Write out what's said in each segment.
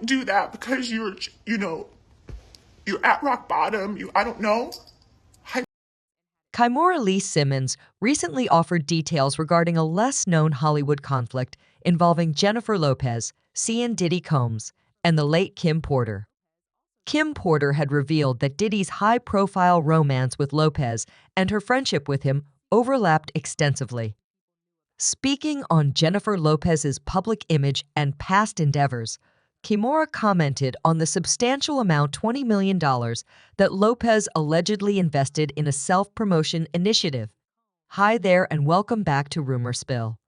don't do that because you're at rock bottom. I don't know. Kimora Lee Simmons recently offered details regarding a less-known Hollywood conflict involving Jennifer Lopez, Diddy Combs, and the late Kim Porter. Kim Porter had revealed that Diddy's high-profile romance with Lopez and her friendship with him overlapped extensively. Speaking on Jennifer Lopez's public image and past endeavors, Kimora commented on the substantial amount $20 million that Lopez allegedly invested in a self-promotion initiative. Hi there and welcome back to Rumor Spill.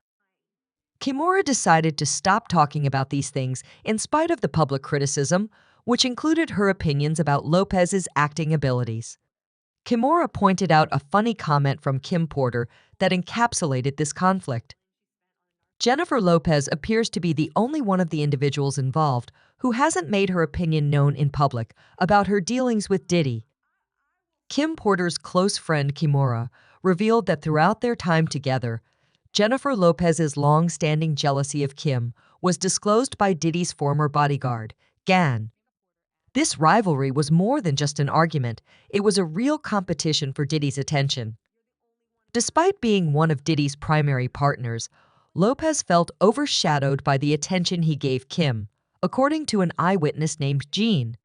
Kimora decided to stop talking about these things in spite of the public criticism, which included her opinions about Lopez's acting abilities. Kimora pointed out a funny comment from Kim Porter that encapsulated this conflict. Jennifer Lopez appears to be the only one of the individuals involved who hasn't made her opinion known in public about her dealings with Diddy. Kim Porter's close friend Kimora revealed that throughout their time together, Jennifer Lopez's long-standing jealousy of Kim was disclosed by Diddy's former bodyguard, Gan. This rivalry was more than just an argument, it was a real competition for Diddy's attention. Despite being one of Diddy's primary partners, Lopez felt overshadowed by the attention he gave Kim, according to an eyewitness named Jean.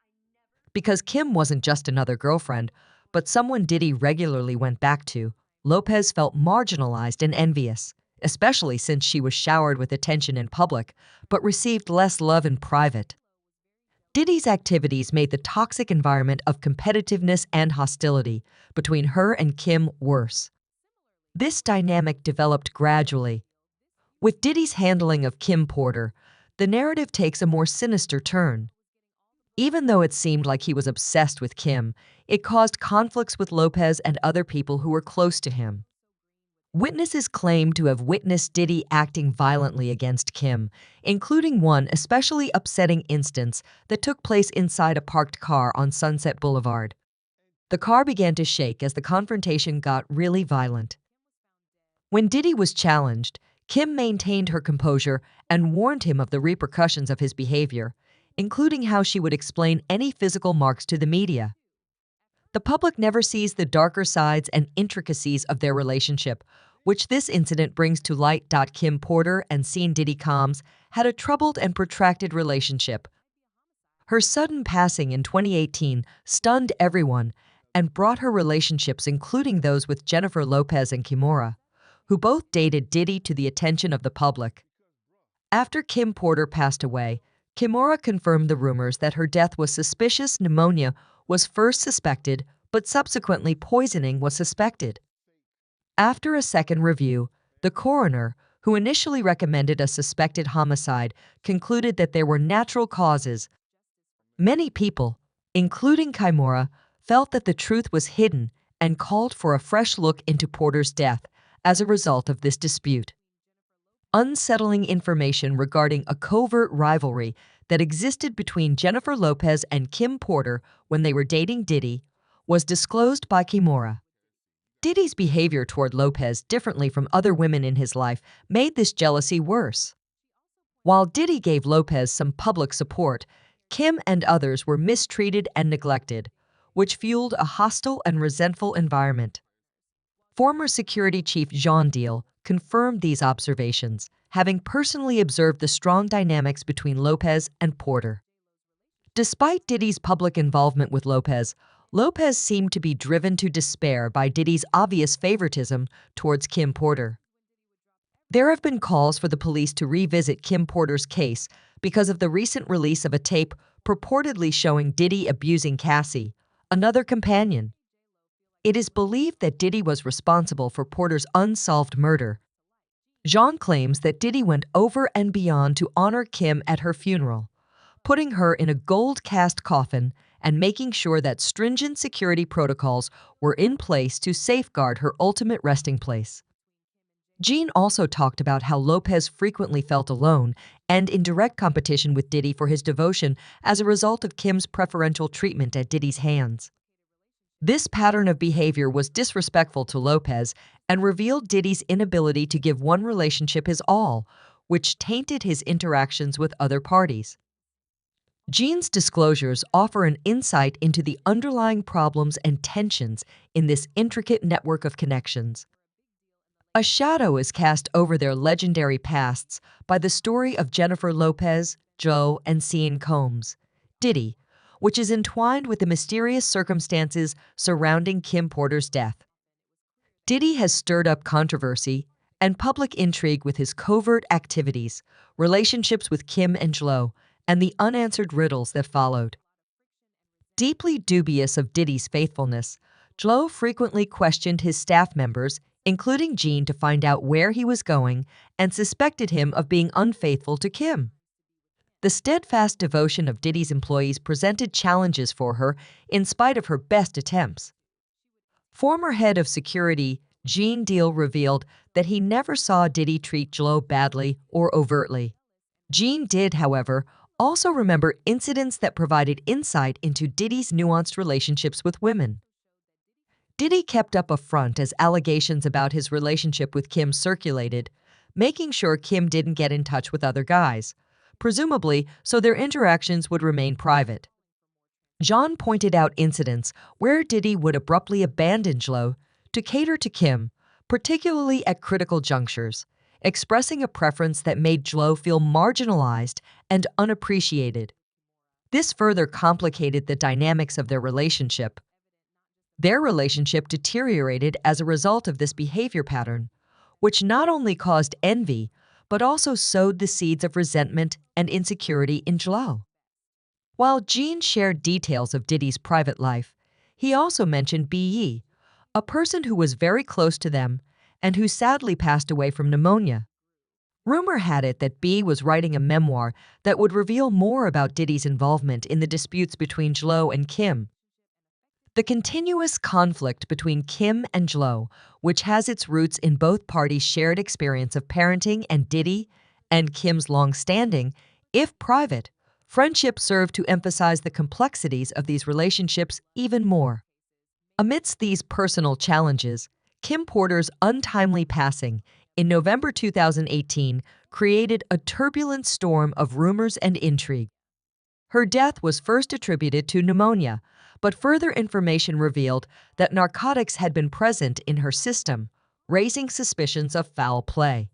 Because Kim wasn't just another girlfriend, but someone Diddy regularly went back to, Lopez felt marginalized and envious, especially since she was showered with attention in public, but received less love in private. Diddy's activities made the toxic environment of competitiveness and hostility between her and Kim worse. This dynamic developed gradually. With Diddy's handling of Kim Porter, the narrative takes a more sinister turn. Even though it seemed like he was obsessed with Kim, it caused conflicts with Lopez and other people who were close to him. Witnesses claim to have witnessed Diddy acting violently against Kim, including one especially upsetting instance that took place inside a parked car on Sunset Boulevard. The car began to shake as the confrontation got really violent. When Diddy was challenged, Kim maintained her composure and warned him of the repercussions of his behavior, including how she would explain any physical marks to the media. The public never sees the darker sides and intricacies of their relationship, which this incident brings to light. Kim Porter and Diddy Combs had a troubled and protracted relationship. Her sudden passing in 2018 stunned everyone and brought her relationships, including those with Jennifer Lopez and Kimora, who both dated Diddy, to the attention of the public. After Kim Porter passed away, Kimora confirmed the rumors that her death was suspicious. Pneumonia was first suspected, but subsequently poisoning was suspected. After a second review, the coroner, who initially recommended a suspected homicide, concluded that there were natural causes. Many people, including Kimora, felt that the truth was hidden and called for a fresh look into Porter's death as a result of this dispute. Unsettling information regarding a covert rivalry that existed between Jennifer Lopez and Kim Porter when they were dating Diddy was disclosed by Kimora. Diddy's behavior toward Lopez, differently from other women in his life, made this jealousy worse. While Diddy gave Lopez some public support, Kim and others were mistreated and neglected, which fueled a hostile and resentful environment. Former security chief Jean Deal confirmed these observations, having personally observed the strong dynamics between Lopez and Porter. Despite Diddy's public involvement with Lopez, Lopez seemed to be driven to despair by Diddy's obvious favoritism towards Kim Porter. There have been calls for the police to revisit Kim Porter's case because of the recent release of a tape purportedly showing Diddy abusing Cassie, another companion. It is believed that Diddy was responsible for Porter's unsolved murder. Jean claims that Diddy went over and beyond to honor Kim at her funeral, putting her in a gold-cast coffin and making sure that stringent security protocols were in place to safeguard her ultimate resting place. Jean also talked about how Lopez frequently felt alone and in direct competition with Diddy for his devotion as a result of Kim's preferential treatment at Diddy's hands. This pattern of behavior was disrespectful to Lopez and revealed Diddy's inability to give one relationship his all, which tainted his interactions with other parties. Jean's disclosures offer an insight into the underlying problems and tensions in this intricate network of connections. A shadow is cast over their legendary pasts by the story of Jennifer Lopez, Joe, and Sean Combs, Diddy, which is entwined with the mysterious circumstances surrounding Kim Porter's death. Diddy has stirred up controversy and public intrigue with his covert activities, relationships with Kim and Joe, and the unanswered riddles that followed. Deeply dubious of Diddy's faithfulness, Joe frequently questioned his staff members, including Jean, to find out where he was going and suspected him of being unfaithful to Kim. The steadfast devotion of Diddy's employees presented challenges for her in spite of her best attempts. Former head of security Gene Deal revealed that he never saw Diddy treat Joe badly or overtly. Gene did, however, also remember incidents that provided insight into Diddy's nuanced relationships with women. Diddy kept up a front as allegations about his relationship with Kim circulated, making sure Kim didn't get in touch with other guys, presumably so their interactions would remain private. John pointed out incidents where Diddy would abruptly abandon Joe to cater to Kim, particularly at critical junctures, expressing a preference that made Joe feel marginalized and unappreciated. This further complicated the dynamics of their relationship. Their relationship deteriorated as a result of this behavior pattern, which not only caused envy, but also sowed the seeds of resentment and insecurity in Joe. While Gene shared details of Diddy's private life, he also mentioned B.E., a person who was very close to them and who sadly passed away from pneumonia. Rumor had it that B was writing a memoir that would reveal more about Diddy's involvement in the disputes between Joe and Kim. The continuous conflict between Kim and Joe, which has its roots in both parties' shared experience of parenting and Diddy and Kim's long-standing, if private, friendship, served to emphasize the complexities of these relationships even more. Amidst these personal challenges, Kim Porter's untimely passing in November 2018 created a turbulent storm of rumors and intrigue. Her death was first attributed to pneumonia, but further information revealed that narcotics had been present in her system, raising suspicions of foul play.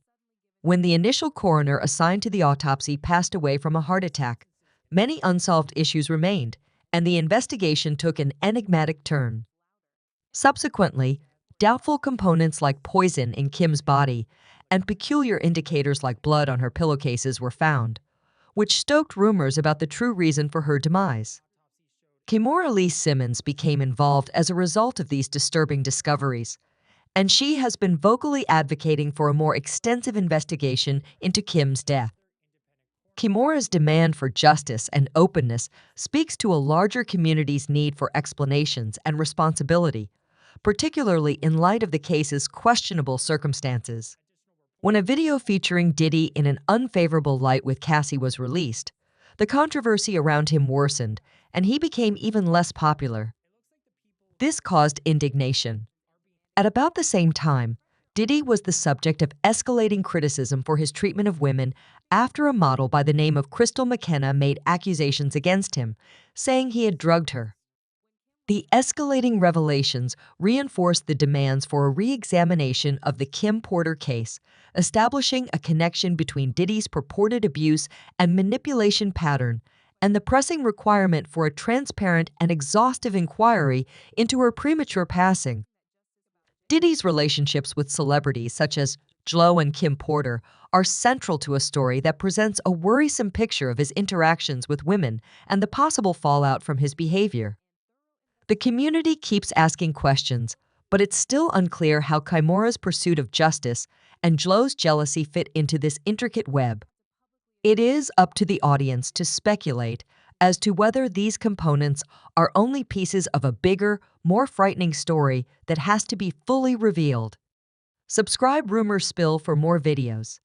When the initial coroner assigned to the autopsy passed away from a heart attack, many unsolved issues remained, and the investigation took an enigmatic turn. Subsequently, doubtful components like poison in Kim's body and peculiar indicators like blood on her pillowcases were found, which stoked rumors about the true reason for her demise. Kimora Lee Simmons became involved as a result of these disturbing discoveries, and she has been vocally advocating for a more extensive investigation into Kim's death. Kimora's demand for justice and openness speaks to a larger community's need for explanations and responsibility, particularly in light of the case's questionable circumstances. When a video featuring Diddy in an unfavorable light with Cassie was released, the controversy around him worsened, and he became even less popular. This caused indignation. At about the same time, Diddy was the subject of escalating criticism for his treatment of women after a model by the name of Crystal McKenna made accusations against him, saying he had drugged her. The escalating revelations reinforced the demands for a re-examination of the Kim Porter case, establishing a connection between Diddy's purported abuse and manipulation pattern and the pressing requirement for a transparent and exhaustive inquiry into her premature passing. Diddy's relationships with celebrities such as Joe and Kim Porter are central to a story that presents a worrisome picture of his interactions with women and the possible fallout from his behavior. The community keeps asking questions, but it's still unclear how Kimora's pursuit of justice and Joe's jealousy fit into this intricate web. It is up to the audience to speculate as to whether these components are only pieces of a bigger, more frightening story that has to be fully revealed. Subscribe Rumor Spill for more videos.